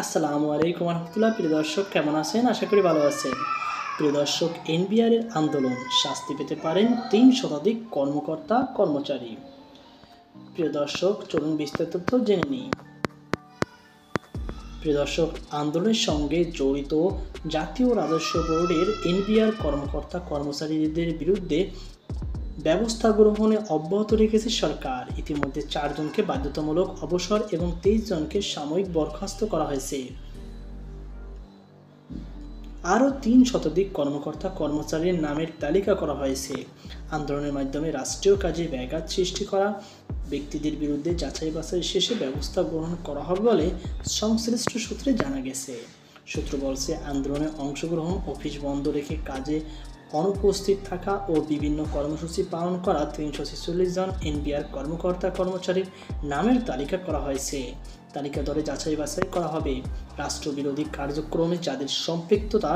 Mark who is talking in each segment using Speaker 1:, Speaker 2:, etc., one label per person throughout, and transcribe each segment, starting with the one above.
Speaker 1: আসসালামু আলাইকুম রহমতুল্লাহ। প্রিয় দর্শক, কেমন আছেন? আশা করি ভালো আছেন। প্রিয় দর্শক, এনবিআরের আন্দোলন শাস্তি পেতে পারেন ৩ শতাধিক কর্মকর্তা কর্মচারী। প্রিয় দর্শক, চলুন বিস্তারিত তথ্য জেনে নিই। প্রিয় দর্শক, আন্দোলনের সঙ্গে জড়িত জাতীয় রাজস্ব বোর্ডের এনবিআর কর্মকর্তা কর্মচারীদের বিরুদ্ধে ব্যবস্থা গ্রহণে অব্যাহত রেখেছে সরকার। ইতিমধ্যে ৪ জনকে বাধ্যতামূলক অবসর এবং ২৩ জনকে সাময়িক বরখাস্ত করা হয়েছে। আরও ৩ শতাধিক কর্মকর্তা কর্মচারীর নামের তালিকা করা হয়েছে। আন্দোলনের মাধ্যমে রাষ্ট্রীয় কাজে ব্যাঘাত সৃষ্টি করা ব্যক্তিদের বিরুদ্ধে যাচাই বাছাই শেষে ব্যবস্থা গ্রহণ করা হবে বলে সংশ্লিষ্ট সূত্রে জানা গেছে। সূত্র বলছে, আন্দোলনে অংশগ্রহণ, অফিস বন্ধ রেখে কাজে অনুপস্থিত থাকা ও বিভিন্ন কর্মসূচি পালন করা ৩৪৬ জন এনবিআর কর্মকর্তা কর্মচারীর নামের তালিকা করা হয়েছে। তালিকা দরে যাচাই বাছাই করা হবে। রাষ্ট্রবিরোধী কার্যক্রমে যাদের সম্পৃক্ততা,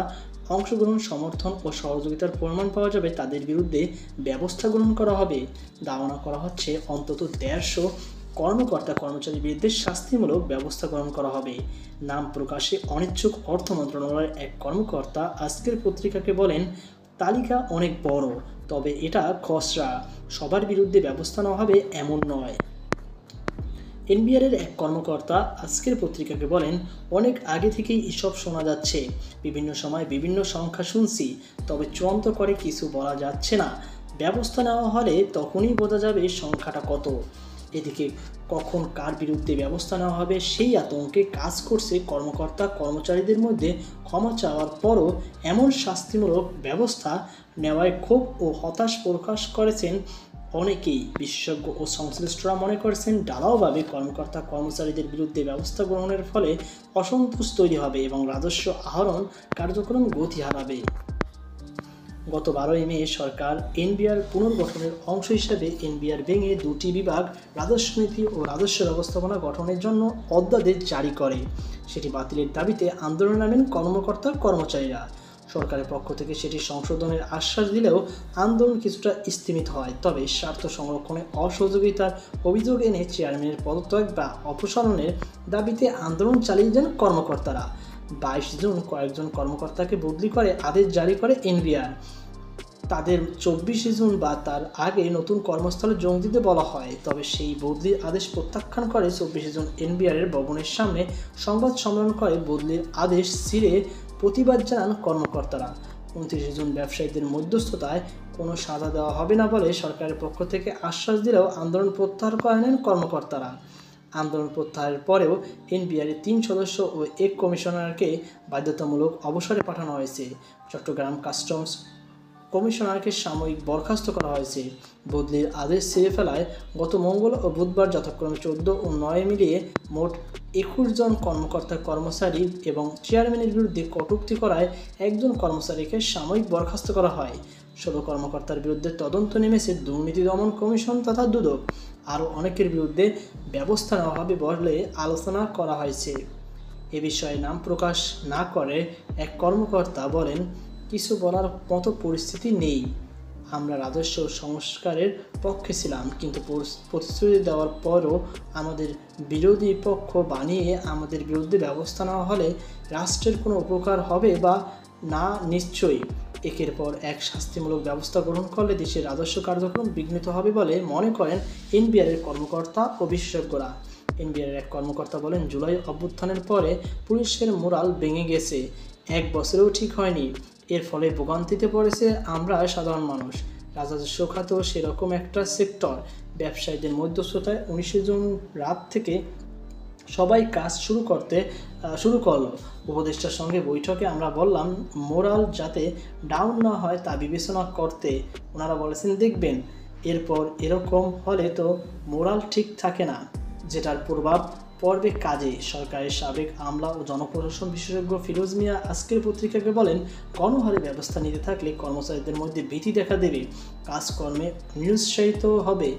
Speaker 1: অংশগ্রহণ, সমর্থন ও সহযোগিতার প্রমাণ পাওয়া যাবে তাদের বিরুদ্ধে ব্যবস্থা গ্রহণ করা হবে। ধারণা করা হচ্ছে অন্তত ১৫০ কর্মকর্তা কর্মচারীর বিরুদ্ধে শাস্তিমূলক ব্যবস্থা গ্রহণ করা হবে। নাম প্রকাশে অনিচ্ছুক অর্থ মন্ত্রণালয়ের এক কর্মকর্তা আজকের পত্রিকাকে বলেন, তালিকা অনেক বড়, তবে এটা খসড়া, সবার বিরুদ্ধে ব্যবস্থা নেওয়া হবে এমন নয়। এনবিআরের এক কর্মকর্তা আজকের পত্রিকাকে বলেন, অনেক আগে থেকেই এসব শোনা যাচ্ছে, বিভিন্ন সময় বিভিন্ন সংখ্যা শুনছি, তবে চূড়ান্ত করে কিছু বলা যাচ্ছে না। ব্যবস্থা নেওয়া হলে তখনই বোঝা যাবে সংখ্যাটা কত। এদিকে কখন কার বিরুদ্ধে ব্যবস্থা নেওয়া হবে সেই আতঙ্কে কাজ করছে কর্মকর্তা কর্মচারীদের মধ্যে। ক্ষমা চাওয়ার পরও এমন শাস্তিমূলক ব্যবস্থা নেওয়ায় ক্ষোভ ও হতাশ প্রকাশ করেছেন অনেকেই। বিশেষজ্ঞ ও সংশ্লিষ্টরা মনে করছেন, ঢালাওভাবে কর্মকর্তা কর্মচারীদের বিরুদ্ধে ব্যবস্থা গ্রহণের ফলে অসন্তোষ তৈরি হবে এবং রাজস্ব আহরণ কার্যক্রম গতি হারাবে। গত ১২ই মে সরকার এনবিআর পুনর্গঠনের অংশ হিসেবে এনবিআর ভেঙে ২টি বিভাগ, রাজস্ব নীতি ও রাজস্ব ব্যবস্থাপনা গঠনের জন্য অধ্যাদেশ জারি করে। সেটি বাতিলের দাবিতে আন্দোলনে নামেন কর্মকর্তা কর্মচারীরা। সরকারের পক্ষ থেকে সেটি সংশোধনের আশ্বাস দিলেও আন্দোলন কিছুটা স্থিমিত হয়। তবে স্বার্থ সংরক্ষণে অসহযোগিতার অভিযোগ এনে চেয়ারম্যানের পদত্যাগ বা অপসারণের দাবিতে আন্দোলন চালিয়ে যান কর্মকর্তারা। ২২ জুন কয়েকজন কর্মকর্তাকে বদলি করে আদেশ জারি করে এনবিআর। তাদের ২৪ জুন বা তার আগে নতুন কর্মস্থলে যোগ দিতে বলা হয়। তবে সেই বদলির আদেশ প্রত্যাখ্যান করে ২৪ জুন এনবিআরের ভবনের সামনে সংবাদ সম্মেলন করে বদলির আদেশ ছিঁড়ে প্রতিবাদ জানান কর্মকর্তারা। ২৯ জুন ব্যবসায়ীদের মধ্যস্থতায় কোনো সাজা দেওয়া হবে না বলে সরকারের পক্ষ থেকে আশ্বাস দিলেও আন্দোলন প্রত্যাহার করে নেন কর্মকর্তারা। আন্দোলন প্রত্যাহারের পরেও এনবিআরের ৩ সদস্য ও এক কমিশনারকে বাধ্যতামূলক অবসরে পাঠানো হয়েছে। চট্টগ্রাম কাস্টমস কমিশনারকে সাময়িক বরখাস্ত করা হয়েছে। বদলির আদেশ ছিঁড়ে ফেলায় গত মঙ্গল ও বুধবার যথাক্রমে ১৪ ও ৯ মিলিয়ে মোট ২১ জন কর্মকর্তা কর্মচারী এবং চেয়ারম্যানের বিরুদ্ধে কটূক্তি করায় একজন কর্মচারীকে সাময়িক বরখাস্ত করা হয়। ১৬ কর্মকর্তার বিরুদ্ধে তদন্ত নেমেছে দুর্নীতি দমন কমিশন তথা দুদক। আরও অনেকের বিরুদ্ধে ব্যবস্থা নেওয়া হবে বলে আলোচনা করা হয়েছে। এ বিষয়ে নাম প্রকাশ না করে এক কর্মকর্তা বলেন, কিছু বলার মতো পরিস্থিতি নেই। আমরা রাজস্ব সংস্কারের পক্ষে ছিলাম, কিন্তু প্রতিশ্রুতি দেওয়ার পরও আমাদের বিরোধী পক্ষ বানিয়ে আমাদের বিরুদ্ধে ব্যবস্থা নেওয়া হলে রাষ্ট্রের কোনো উপকার হবে বা না? নিশ্চয়ই। একের পর এক শাস্তিমূলক ব্যবস্থা গ্রহণ করলে দেশের রাজস্ব কার্যক্রম বিঘ্নিত হবে বলে মনে করেন এনবিআরের কর্মকর্তা ও বিশেষজ্ঞরা। এনবিআরের এক কর্মকর্তা বলেন, জুলাই অভ্যুত্থানের পরে পুলিশের মোরাল ভেঙে গেছে, ১ বছরেও ঠিক হয়নি। এর ফলে ভোগান্তিতে পড়েছে আমরা সাধারণ মানুষ। রাজস্ব খাতেও সেরকম একটা সেক্টর। ব্যবসায়ীদের মধ্যস্থতায় ১৯ জুন রাত থেকে সবাই কাজ শুরু করলো। উপদেষ্টার সঙ্গে বৈঠকে আমরা বললাম, মোরাল যাতে ডাউন না হয় তা বিবেচনা করতে। ওনারা বলেছেন, দেখবেন এরপর এরকম হলে তো মোরাল ঠিক থাকে না, যেটার প্রভাব পড়বে কাজে। সরকারের সাবেক আমলা ও জনপ্রশাসন বিশেষজ্ঞ ফিরোজ মিয়া আজকের পত্রিকাকে বলেন, গণহারে ব্যবস্থা নিতে থাকলে কর্মচারীদের মধ্যে ভীতি দেখা দেবে, কাজকর্মে নিরুৎসাহিত হবে,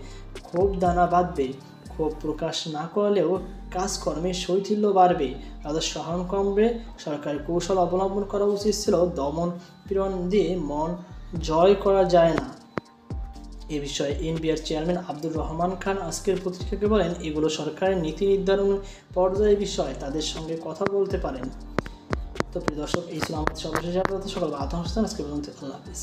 Speaker 1: ক্ষোভ দানা বাঁধবে। ক্ষোভ প্রকাশ না করলেও কাজকর্মে শৈথিল্য বাড়বে, রাজস্ব আহরণ কমবে। সরকারের কৌশল অবলম্বন করা উচিত ছিল, দমন পীড়ন দিয়ে মন জয় করা যায় না। এ বিষয়ে এনবিআর চেয়ারম্যান আব্দুর রহমান খান আজকের পত্রিকাকে বলেন, এগুলো সরকারের নীতি নির্ধারণ পর্যায়ের বিষয়, তাদের সঙ্গে কথা বলতে পারেন। তো প্রিয় দর্শক, এই ছিল আমাদের সর্বশেষ আপডেট। সকাল 8:00 আজকে পর্যন্ত। আল্লাহ হাফিজ।